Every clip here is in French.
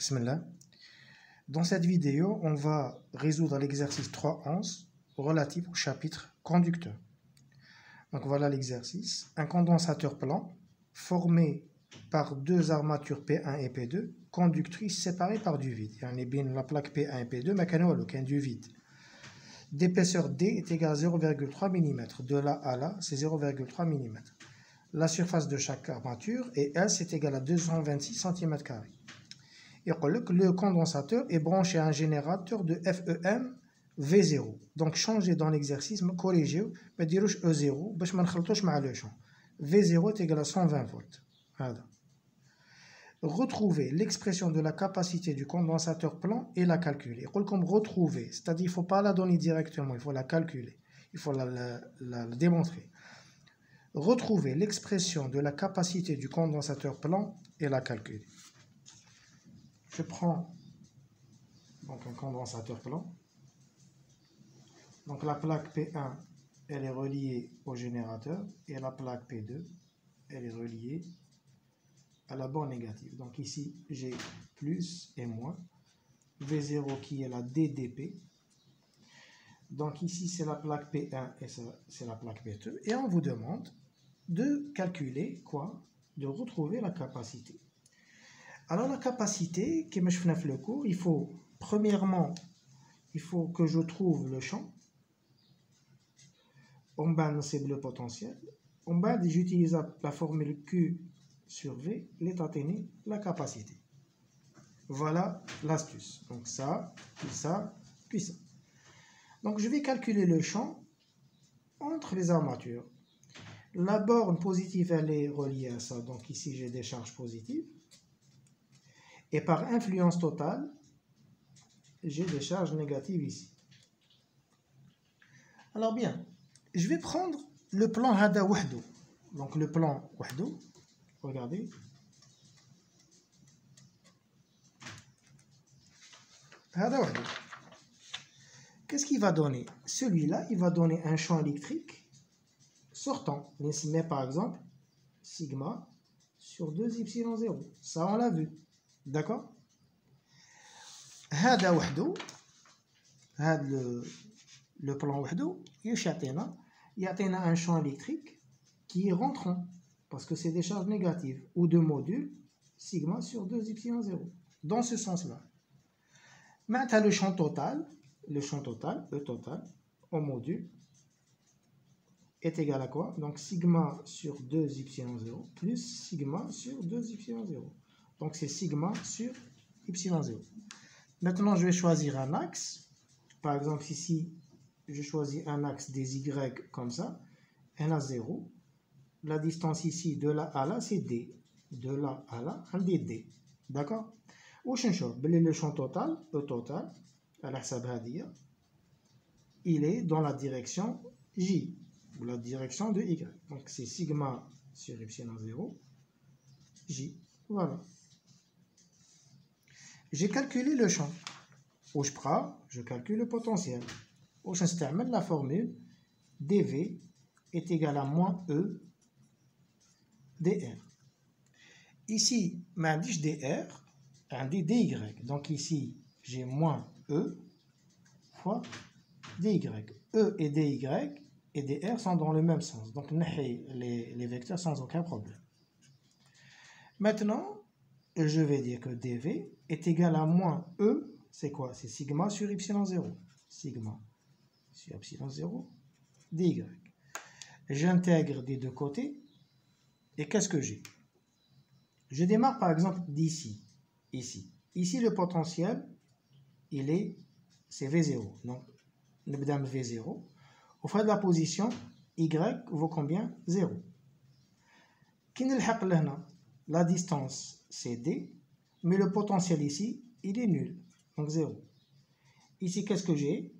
Bismillah. Dans cette vidéo, on va résoudre l'exercice 3.11 relatif au chapitre conducteur. Donc voilà l'exercice. Un condensateur plan formé par deux armatures P1 et P2 conductrices séparées par du vide. Yani bien la plaque P1 et P2 mais qu'il du vide. D'épaisseur D est égale à 0,3 mm. De là à là, c'est 0,3 mm. La surface de chaque armature et L c'est égal à 226 cm². Et le condensateur est branché à un générateur de FEM V0. Donc changer dans l'exercice, corriger, mais dire E0, باش ما نخلطوش مع le champ. V0 est égal à 120 volts. Voilà. Retrouver l'expression de la capacité du condensateur plan et la calculer. Comme retrouver, c'est-à-dire il ne faut pas la donner directement, il faut la calculer, il faut la démontrer. Retrouver l'expression de la capacité du condensateur plan et la calculer. Je prends donc un condensateur plan. Donc la plaque P1, elle est reliée au générateur et la plaque P2, elle est reliée à la borne négative. Donc ici, j'ai plus et moins. V0 qui est la DDP. Donc ici, c'est la plaque P1 et c'est la plaque P2. Et on vous demande de calculer quoi? De retrouver la capacité. Alors la capacité, comme je fais le cours, il faut, premièrement, il faut que je trouve le champ. En bas, c'est le potentiel. En bas, j'utilise la formule Q sur V, l'état téné, la capacité. Voilà l'astuce. Donc ça, puis ça, puis ça. Donc je vais calculer le champ entre les armatures. La borne positive, elle est reliée à ça. Donc ici, j'ai des charges positives. Et par influence totale, j'ai des charges négatives ici. Alors bien, je vais prendre le plan Hada Wahdo. Donc le plan Wahdo, regardez. Hada Wahdo. Qu'est-ce qu'il va donner? Celui-là, il va donner un champ électrique sortant. On met par exemple sigma sur 2y0. Ça, on l'a vu. D'accord? هذا وحده هذا le plan وحده يعطينا un champ électrique qui est rentrant parce que c'est des charges négatives ou de module sigma sur 2y0 dans ce sens-là. Maintenant le champ total E total au module est égal à quoi? Donc sigma sur 2y0 plus sigma sur 2y0. Donc c'est sigma sur y0. Maintenant, je vais choisir un axe. Par exemple, ici, je choisis un axe des y comme ça. N à 0. La distance ici, de là à là, c'est D. De là à là, un D. D'accord? Ou le champ total, E total, à la il est dans la direction J, ou la direction de Y. Donc c'est sigma sur y0, J. Voilà. J'ai calculé le champ. Où je calcule le potentiel. Où je termine la formule dV est égal à moins E dr. Ici, ma dige dr, un dy. Donc ici, j'ai moins E fois dy. E et dy et dr sont dans le même sens. Donc, les vecteurs sans aucun problème. Maintenant, je vais dire que dV est égal à moins E, c'est quoi? C'est sigma sur y0. Sigma sur y0 dy. J'intègre des deux côtés. Et qu'est-ce que j'ai? Je démarre par exemple d'ici. Ici, le potentiel, c'est V0. Donc, نبدأ V0. Au fait de la position, Y vaut combien? 0. Qui نلحق لهنا? La distance, c'est D, mais le potentiel ici, il est nul, donc 0. Ici, qu'est-ce que j'ai?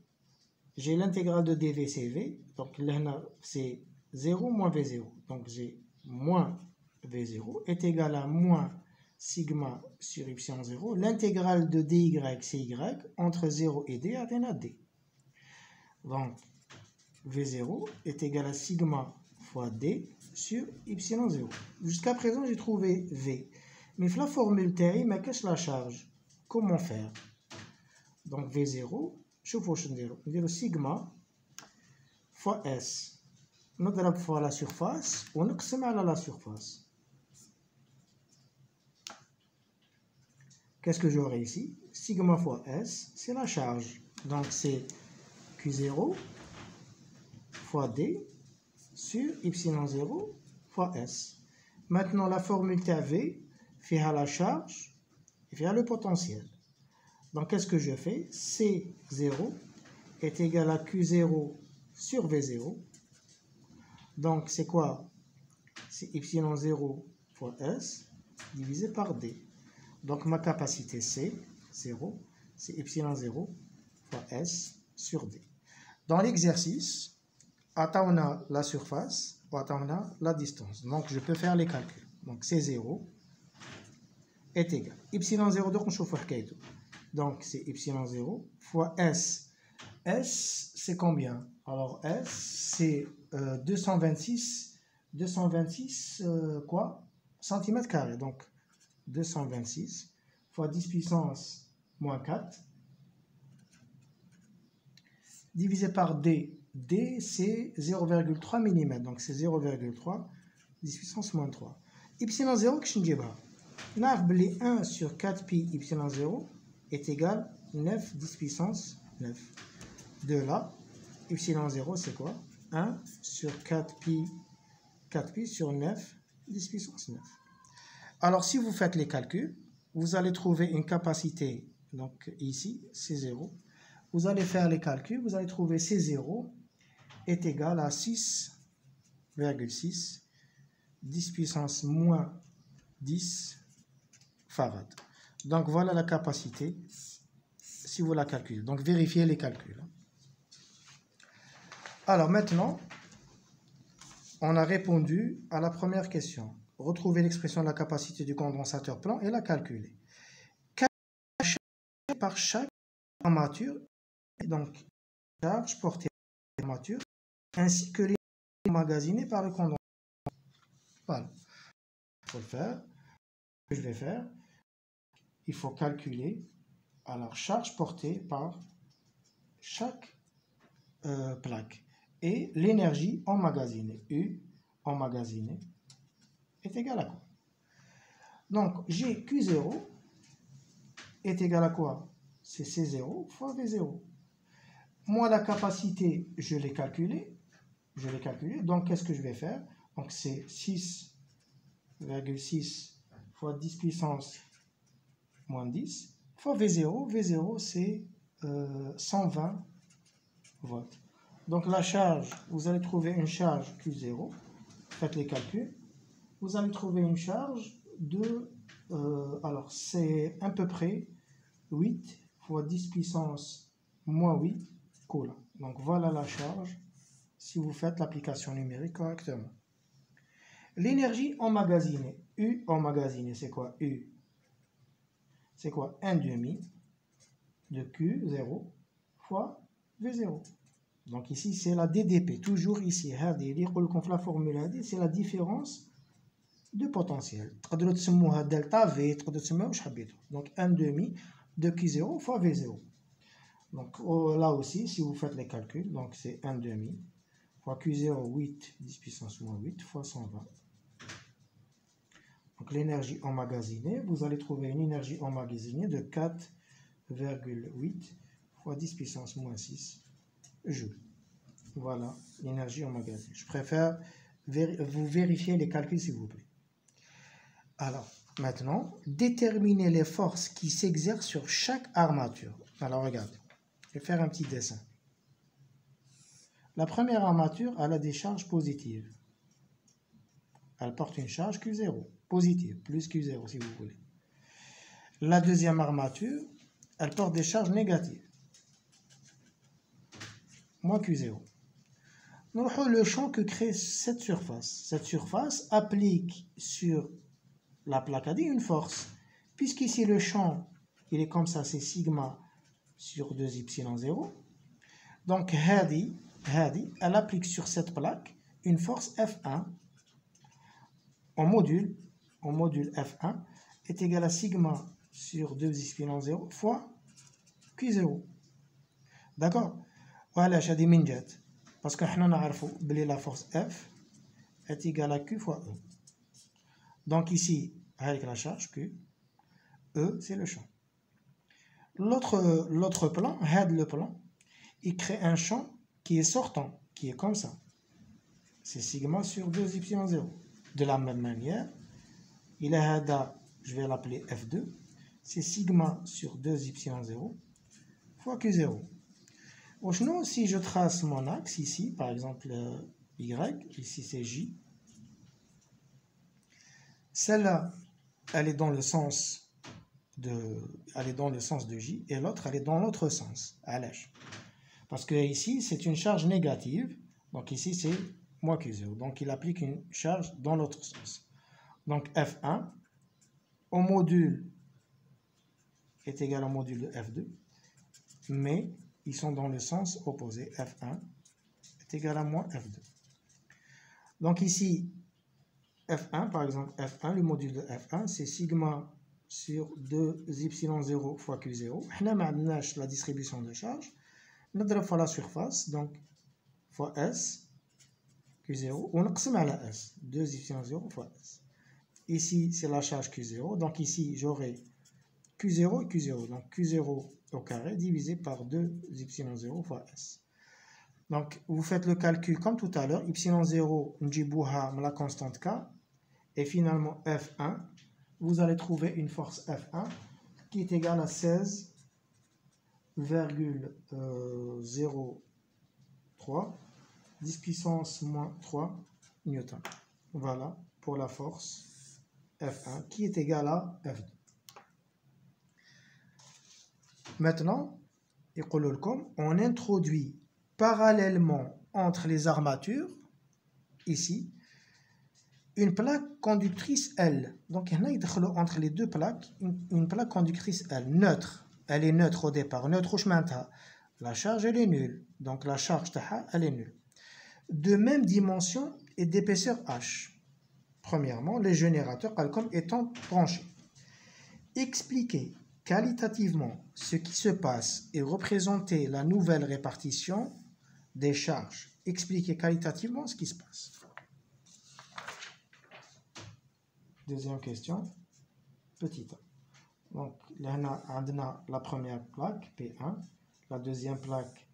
J'ai l'intégrale de dV, c'est V, donc là, c'est 0 moins V0. Donc j'ai moins V0 est égal à moins sigma sur y0. L'intégrale de dy, c'est Y, entre 0 et D, à D. Donc V0 est égal à sigma fois D sur y0. Jusqu'à présent, j'ai trouvé V. Mais la formule TI, mais qu'est-ce la charge? comment faire? Donc V0, شوفوا واش نديرو. نديرو سيغما fois S. نضرب fois la surface ونقسم على la surface. Qu'est-ce que j'aurai ici? Sigma fois S, c'est la charge. Donc c'est Q0 fois D sur Y0 fois S. Maintenant la formule TV fait la charge et fait le potentiel. Donc qu'est-ce que je fais? C0 est égal à Q0 sur V0. Donc c'est quoi? C'est Y0 fois S divisé par D. Donc ma capacité C, 0, c'est Y0 fois S sur D. Dans l'exercice, on a la surface, on a la distance. Donc je peux faire les calculs. Donc C0 est égal. Y0, donc c'est Y0 fois S. S, c'est combien? Alors S, c'est 226 quoi? Centimètres carrés. Donc 226 fois 10 puissance moins 4 divisé par D. D, c'est 0,3 mm. Donc c'est 0,3 10 puissance moins 3. Y0, qu'est-ce que je dis? 1 sur 4 pi Y0 est égal à 9 10 puissance 9. De là, Y0, c'est quoi? 1 sur 4 pi sur 9 10 puissance 9. Alors, si vous faites les calculs, vous allez trouver une capacité, donc ici, C0. Vous allez faire les calculs, vous allez trouver C0 est égal à 6,6 10 puissance moins 10 farad. Donc, voilà la capacité, si vous la calculez. Donc, vérifiez les calculs. Alors, maintenant, on a répondu à la première question. Retrouver l'expression de la capacité du condensateur plan et la calculer. Par chaque armature, donc charge portée par l'armature, ainsi que les emmagasinés par le condensateur. Voilà. Il faut le faire. Ce que je vais faire, il faut calculer alors charge portée par chaque plaque et l'énergie emmagasinée. U emmagasinée est égal à quoi? Donc, G Q0 est égal à quoi? C'est C0 fois V0. Moi, la capacité, je l'ai calculée. Donc, qu'est-ce que je vais faire? Donc, c'est 6,6 fois 10 puissance moins 10 fois V0. V0, c'est 120 volts. Donc, la charge, vous allez trouver une charge Q0. Faites les calculs. Vous allez trouver une charge de, alors c'est à peu près 8 fois 10 puissance moins 8 coulombs. Donc voilà la charge si vous faites l'application numérique correctement. L'énergie emmagasinée, U emmagasinée, c'est quoi? U, c'est quoi? 1,5 de Q0 fois V0. Donc ici c'est la DDP, toujours ici, la formule c'est la différence de potentiel. تقدروا تسموها delta V, تقدروا تسموها واش حبيتوا. Donc 1,5 de Q0 fois V0. Donc là aussi, si vous faites les calculs, donc c'est 1,5 fois Q0, 8, 10 puissance moins 8 fois 120. Donc l'énergie emmagasinée, vous allez trouver une énergie emmagasinée de 4,8 fois 10 puissance moins 6 joules. Voilà l'énergie emmagasinée. Je préfère vous vérifier les calculs s'il vous plaît. Alors, maintenant, déterminer les forces qui s'exercent sur chaque armature. Alors, regardez, je vais faire un petit dessin. La première armature, elle a des charges positives. Elle porte une charge Q0, positive, plus Q0 si vous voulez. La deuxième armature, elle porte des charges négatives, moins Q0. Nous avons le champ que crée cette surface. Cette surface applique sur la plaque a dit une force, puisqu'ici le champ, il est comme ça, c'est sigma sur 2y0. Donc, Hadi, elle applique sur cette plaque une force F1 en module F1 est égal à sigma sur 2 epsilon 0 fois Q0. D'accord? Voilà, j'ai dit minjet. Parce que nous savons que la force F est égale à Q fois E. Donc ici, avec la charge Q, E, c'est le champ. L'autre plan, le plan, il crée un champ qui est sortant, qui est comme ça. C'est sigma sur 2 epsilon 0. De la même manière, il a je vais l'appeler F2, c'est sigma sur 2 epsilon 0 fois Q0. Sinon, si je trace mon axe ici, par exemple Y, ici c'est J, celle-là, elle est dans le sens de J, et l'autre, elle est dans l'autre sens, à l'âge. Parce que ici, c'est une charge négative, donc ici c'est moins Q0, donc il applique une charge dans l'autre sens. Donc F1 au module est égal au module de F2, mais ils sont dans le sens opposé. F1 est égal à moins F2. Donc ici, F1, par exemple, F1, le module de F1, c'est sigma sur 2 epsilon 0 fois Q0. On a la distribution de charge. On a la surface, donc fois S, Q0, on a la S, 2 epsilon 0 fois S. Ici, c'est la charge Q0, donc ici, j'aurai Q0 et Q0, donc Q0 au carré divisé par 2 epsilon 0 fois S. Donc, vous faites le calcul comme tout à l'heure, epsilon 0, njibouha la constante K, et finalement F1, vous allez trouver une force F1 qui est égale à 16,03 10 puissance moins 3 newton. Voilà pour la force F1 qui est égale à F2. Maintenant, on introduit parallèlement entre les armatures, ici, une plaque conductrice L. Donc, il y a entre les deux plaques une plaque conductrice L, neutre. Elle est neutre au départ. Neutre, la charge, elle est nulle. Donc, la charge, elle est nulle. De même dimension et d'épaisseur H. Premièrement, les générateurs Qualcomm étant branchés. Expliquer qualitativement ce qui se passe et représenter la nouvelle répartition des charges. Expliquer qualitativement ce qui se passe. Deuxième question, petit a. Donc, là, on a la première plaque, P1, la deuxième plaque,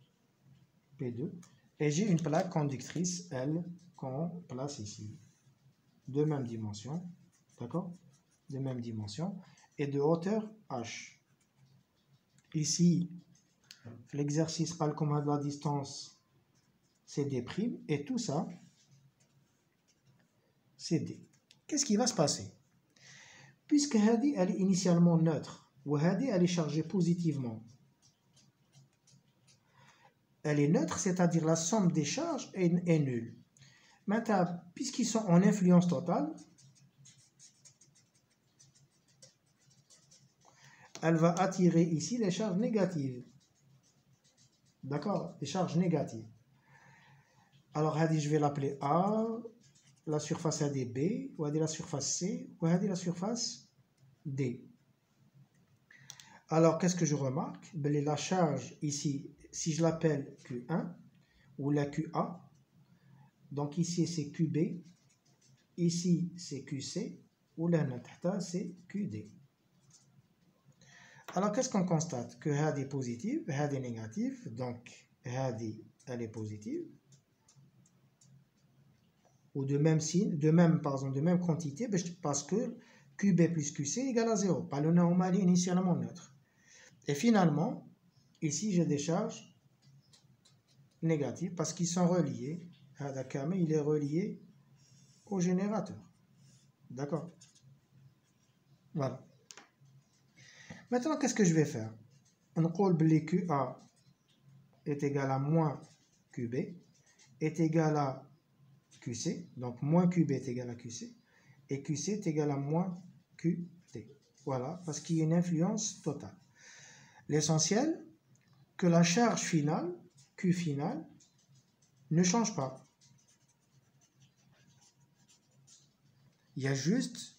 P2, et j'ai une plaque conductrice, L, qu'on place ici. De même dimension, d'accord? De même dimension, et de hauteur H. Ici, l'exercice comme de la distance, c'est D', et tout ça, c'est D. Qu'est-ce qui va se passer? Puisque Hadi, elle est initialement neutre, ou Hadi, elle est chargée positivement. Elle est neutre, c'est-à-dire la somme des charges est nulle. Maintenant, puisqu'ils sont en influence totale, elle va attirer ici les charges négatives. D'accord? Les charges négatives. Alors, Hadi, je vais l'appeler A. La surface A, B, ou la surface C, ou la surface D. Alors, qu'est-ce que je remarque? La charge ici, si je l'appelle Q1, ou la QA, donc ici c'est QB, ici c'est QC, ou là c'est QD. Alors, qu'est-ce qu'on constate? Que Hadi est positive, Hadi est négatif, donc Hadi, elle est positive. Ou de même signe, de même quantité, parce que QB plus QC égale à 0. Pas le normal initialement neutre. Et finalement, ici j'ai des charges négatives parce qu'ils sont reliés. Hadakame, il est relié au générateur. D'accord? Voilà. Maintenant, qu'est-ce que je vais faire? On dit que QA est égal à moins QB est égal à QC, donc moins QB est égal à QC, et QC est égal à moins QD. Voilà, parce qu'il y a une influence totale. L'essentiel, que la charge finale, Q finale, ne change pas. Il y a juste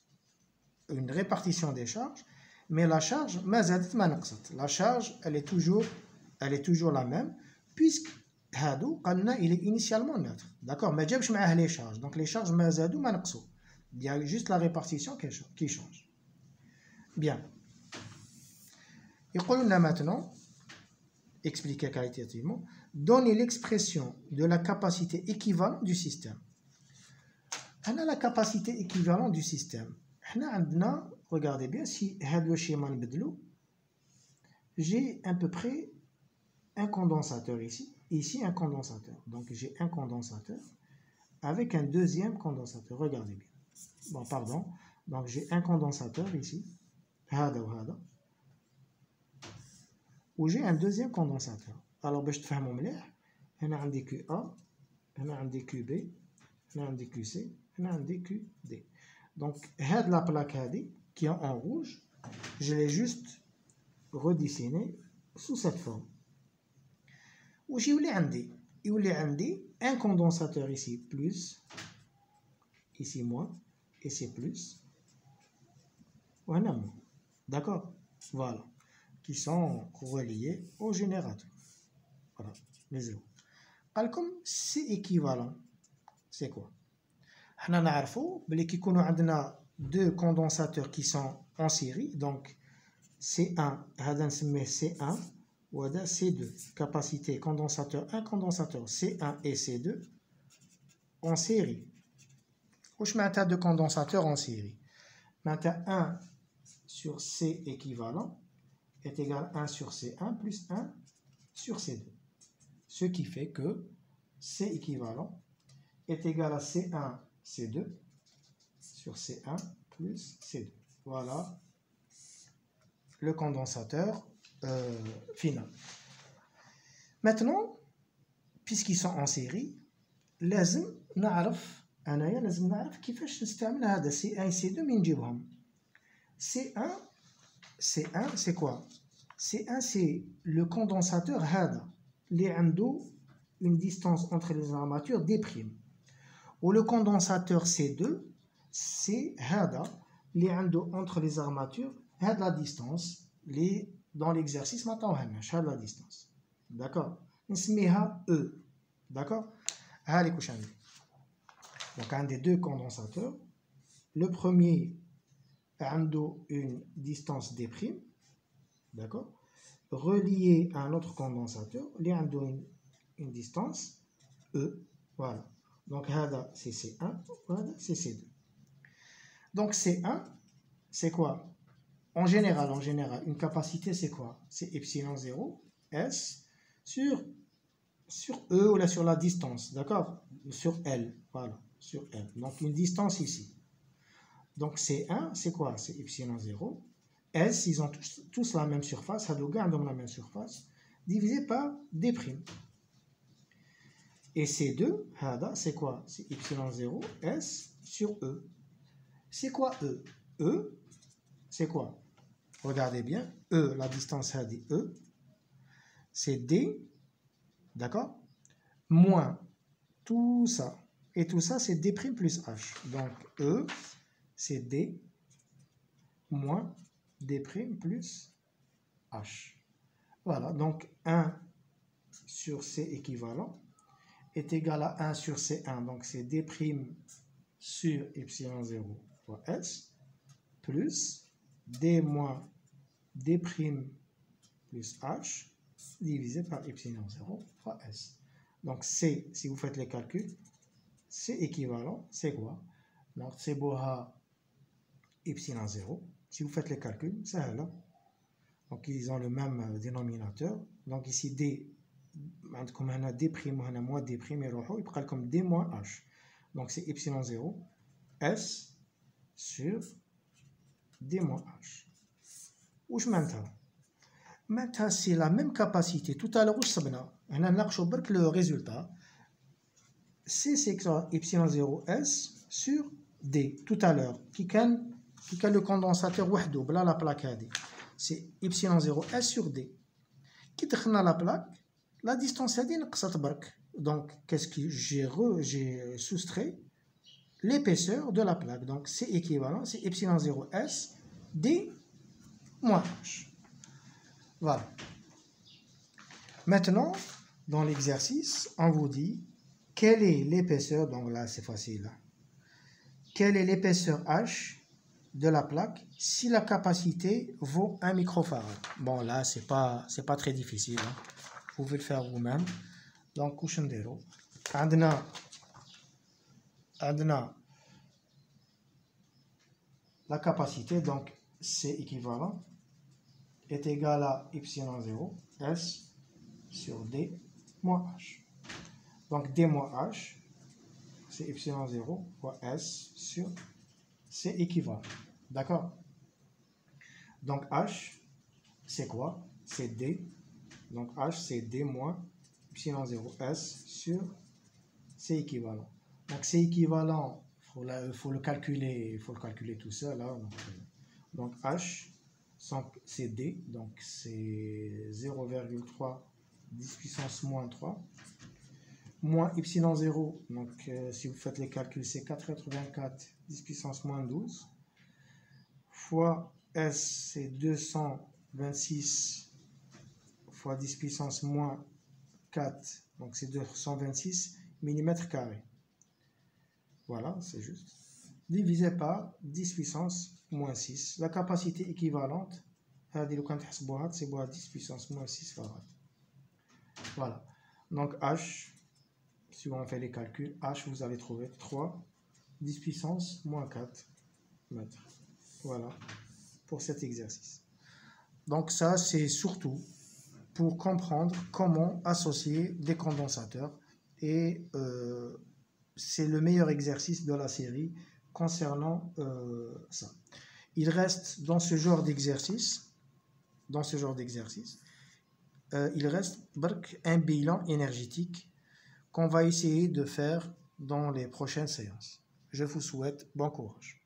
une répartition des charges, mais la charge, la charge, elle est toujours la même, puisque il est initialement neutre. D'accord, mais je vais les charges. Donc les charges, il y a juste la répartition qui change. Bien. Et maintenant, expliquer qualitativement, donner l'expression de la capacité équivalente du système. On a la capacité équivalente du système. Regardez bien, si le schéma j'ai à peu près un condensateur ici, un condensateur. Donc j'ai un condensateur avec un deuxième condensateur. Regardez bien. Bon, pardon. Donc j'ai un condensateur ici, où j'ai un deuxième condensateur. Alors, je vais vous dire, on a un QA, on a un QB, on a un QC, on a un QD. Donc, la plaque qui est en rouge, je l'ai juste redessinée sous cette forme. Où j'ai un condensateur ici plus, ici moins, et c'est plus. Voilà, moins. D'accord? Voilà. Qui sont reliés au générateur. Voilà, les zéros. Alors, comme c'est équivalent, c'est quoi? On a deux condensateurs qui sont en série, donc C1, C1 ou C2. Capacité condensateur 1, condensateur C1 et C2 en série. Où je mets deux condensateurs en série. Maintenant, 1 sur C équivalent est égal à 1 sur C1 plus 1 sur C2. Ce qui fait que C équivalent est égal à C1, C2 sur C1 plus C2. Voilà le condensateur final. Maintenant, puisqu'ils sont en série, لازم نعرف كيفاش نستعمل هذا C1 C2 من نجيبهم. C1 c'est quoi? C1 c'est le condensateur هذا اللي عنده une distance entre les armatures D'. Ou le condensateur C2 c'est هذا اللي عنده entre les armatures هذه la distance اللي dans l'exercice ما عطاوهالناش هذه la distance. D'accord? نسميها E. D'accord? هالي كوش عندي. Donc un des deux condensateurs. Le premier a une distance D', d'accord, relié à un autre condensateur, il a une distance E, voilà. Donc c'est C1, voilà, c'est C2. Donc C1, c'est quoi? En général, une capacité, c'est quoi? C'est epsilon 0, S, sur E ou là sur la distance, d'accord? Sur L, voilà, sur L. Donc une distance ici. Donc C1, c'est quoi? C'est epsilon 0. S, ils ont tous la même surface, Hadoga ont la même surface, divisé par D'. Et C2, c'est quoi? C'est epsilon 0, S sur E. C'est quoi E? E, c'est quoi? Regardez bien, E, la distance E, c'est D, d'accord? Moins tout ça. Et tout ça, c'est D' plus H. Donc E, c'est D moins D' plus H. Voilà, donc 1 sur C équivalent est égal à 1 sur C1. Donc c'est D' sur epsilon 0 fois S plus D moins D' plus H divisé par epsilon 0 fois S. Donc C, si vous faites les calculs, C équivalent, c'est quoi? Donc c'est boha epsilon 0. Si vous faites les calculs, c'est là. Donc ils ont le même dénominateur. Donc ici D, comme on a D', on a moins D', il prend comme D moins H. Donc c'est epsilon 0, S sur D moins H. Où je maintenant? Maintenant c'est la même capacité. Tout à l'heure, on a le résultat. C'est epsilon 0, S sur D. Tout à l'heure, qui a le condensateur وحده بلا la plaque هذه. C'est epsilon 0 S sur D. Qui دخلنا la plaque, la distance هذه نقصت برك. Donc qu'est-ce que j'ai soustrait l'épaisseur de la plaque. Donc c'est équivalent, c'est epsilon 0 S D moins H. Voilà. Maintenant, dans l'exercice, on vous dit quelle est l'épaisseur, donc là c'est facile, quelle est l'épaisseur H de la plaque si la capacité vaut 1 microfarad. Bon là c'est pas très difficile, hein. Vous pouvez le faire vous-même. Donc couche ndero. عندنا la capacité, donc c'est équivalent, est égal à epsilon 0 S sur D moins H. Donc D moins H, c'est epsilon 0 fois S sur, c'est équivalent. D'accord? Donc H, c'est quoi? C'est D. Donc H, c'est D moins epsilon 0 S sur, c'est équivalent. Donc c'est équivalent, il faut le calculer tout seul. Hein. Donc H, c'est D, donc c'est 0,3 10 puissance moins 3, moins epsilon 0, donc si vous faites les calculs, c'est 4,84 10 puissance moins 12, fois S, c'est 226 fois 10 puissance moins 4, donc c'est 226 mm². Voilà, c'est juste. Divisé par 10 puissance moins 6. La capacité équivalente, c'est 10 puissance moins 6 farad. Voilà. Donc H, si on fait les calculs, H, vous allez trouver 3, 10 puissance moins 4 mètres. Voilà, pour cet exercice. Donc ça, c'est surtout pour comprendre comment associer des condensateurs. Et c'est le meilleur exercice de la série concernant ça. Il reste dans ce genre d'exercice, il reste un bilan énergétique qu'on va essayer de faire dans les prochaines séances. Je vous souhaite bon courage.